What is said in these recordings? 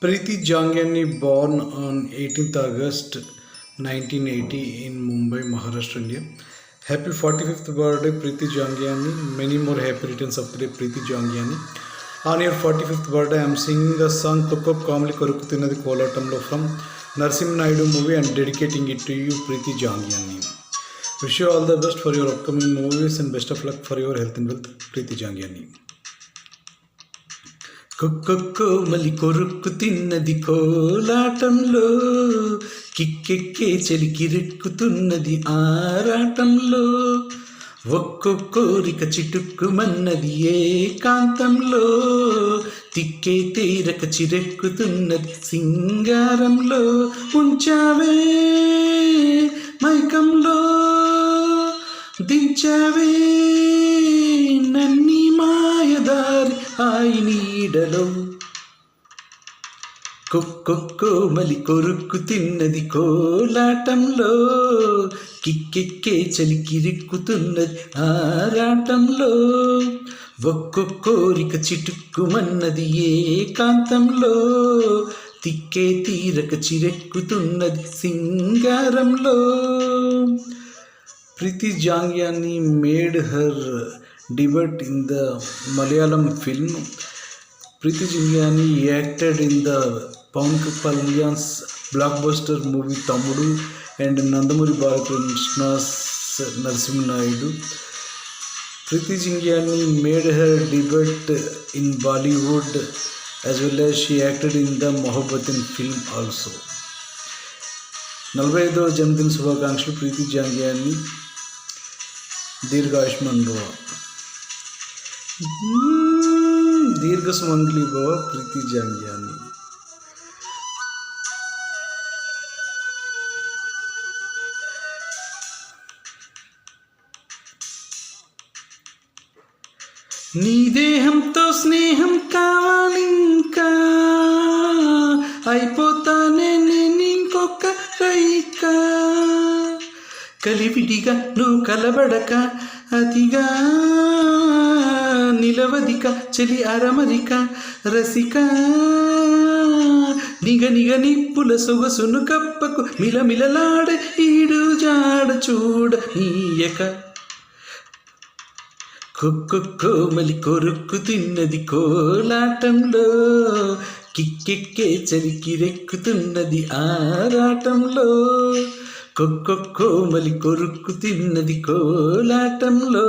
Preeti Jangiani, born on 18th August 1980 in Mumbai, Maharashtra, India. Happy 45th birthday, Preeti Jangiani. Many more happy returns of the day, Preeti Jangiani. On your 45th birthday, I am singing the song Kokop Kamali Korukutinadi Kolatamlo from Narsim Naidu movie and dedicating it to you, Preeti Jangiani. Wish you all the best for your upcoming movies and best of luck for your health and wealth, Preeti Jangiani. కొక్కొక్కో మలి కొరుక్కు తిన్నది కోలాటంలో కిక్కెక్కే చెలికిరెక్కుతున్నది ఆరాటంలో ఒక్కొక్కోరిక చిటుక్కుమన్నది ఏకాంతంలో తిక్కే తీరక చిరెక్కుతున్నది సింగారంలో ఉంచావే మైకంలో దించావే నన్ని మాయదారి హాయి నీడలో కొక్కొక్కో మలి కొరుక్కు తిన్నది కోలాటంలో కిక్కెక్కే చలికిరిక్కుతున్నది ఆరాటంలో ఒక్కొక్కోరిక చిటుక్కుమన్నది ఏకాంతంలో తిక్కే తీరక చిరెక్కుతున్నది సింగారంలో. Preeti Jangiani made her debut in the Malayalam film. Preeti Jangiani acted in the Pawan Kalyan's blockbuster movie Tammudu and Nandamuri Balakrishna's Narsim Naidu. Preeti Jangiani made her debut in Bollywood as well as she acted in the Mohabbatin film also. 45వ జన్మదిన శుభాకాంక్షలు ప్రీతి జాంగియాని. దీర్ఘాయుష్మాన్ భవ, దీర్ఘ సుమంగళి భవ ప్రీతి జాంగియాని. నీ దేహంతో స్నేహం కావాలింకా అయిపోతానే నేను ఇంకొక రైకా కలివిడిగా నువ్వు కలబడక అతిగా నిలవదిక చెలి అరమరిక రసిక నిగ నిగ నిప్పుల సొగసును కప్పకు మిలమిలలాడ ఈడు జాడ చూడ నీయక కొక్కొక్కో మలి కొరుక్కు తిన్నది కోలాటంలో కిక్కెక్కే చలికిరెక్కుతున్నది ఆరాటంలో కొక్కొక్కో మలి కొరుక్కు తిన్నది కోలాటంలో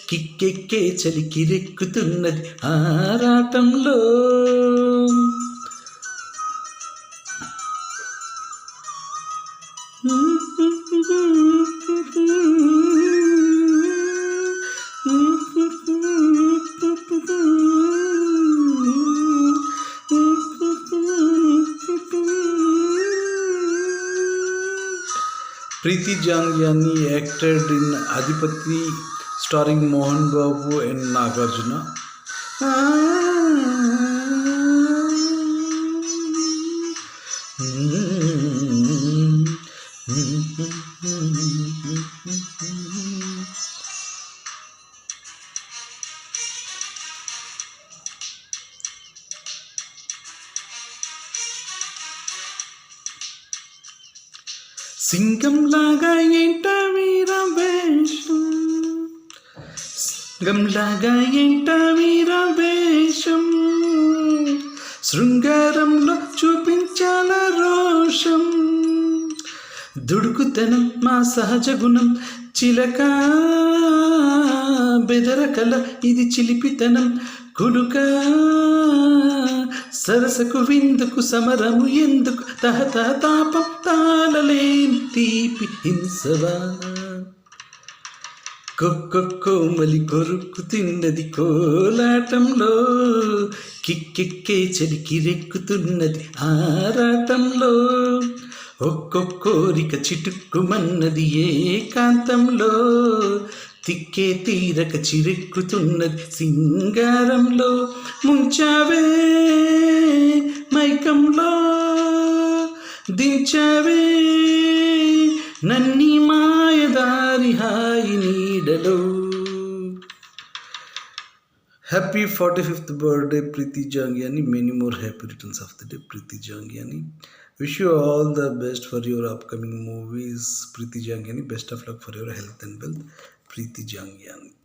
కిక్కెక్కే చలికిరెక్కుతున్నది ఆరాటంలో. Preeti Jangiani acted in Adipati starring Mohan Babu and Nagarjuna. సింగంలాగా ఏంట వీరవేషం, సింగంలాగా ఏంట వీరవేషం, శృంగారంలో చూపించాల రోషం, దుడుకుతనం మా సహజ గుణం, చిలక బెదరకల ఇది చిలిపితనం, కులుక సరసకు విందుకు సమరము ఎందుకు తహతహ తాపం తాళలేని తీపి హింసవా కొక్కొక్కో మలి కొరుక్కు తిన్నది కోలాటంలో కిక్కెక్కే చలికిరెక్కుతున్నది ఆరాటంలో ఒక్కొక్కోరిక చిటుక్కుమన్నది ఏకాంతంలో తిక్కే తీరక చిరెక్కుతున్నది సింగారంలో ముంచావే మైకంలో దించావే నన్ని మాయదారి హాయి నీడలో. Happy 45th birthday, Preeti Jangiani. Many more happy returns of the day, Preeti Jangiani. Wish you all the best for your upcoming movies, Preeti Jangiani. Best of luck for your health and wealth, Preeti Jangiani.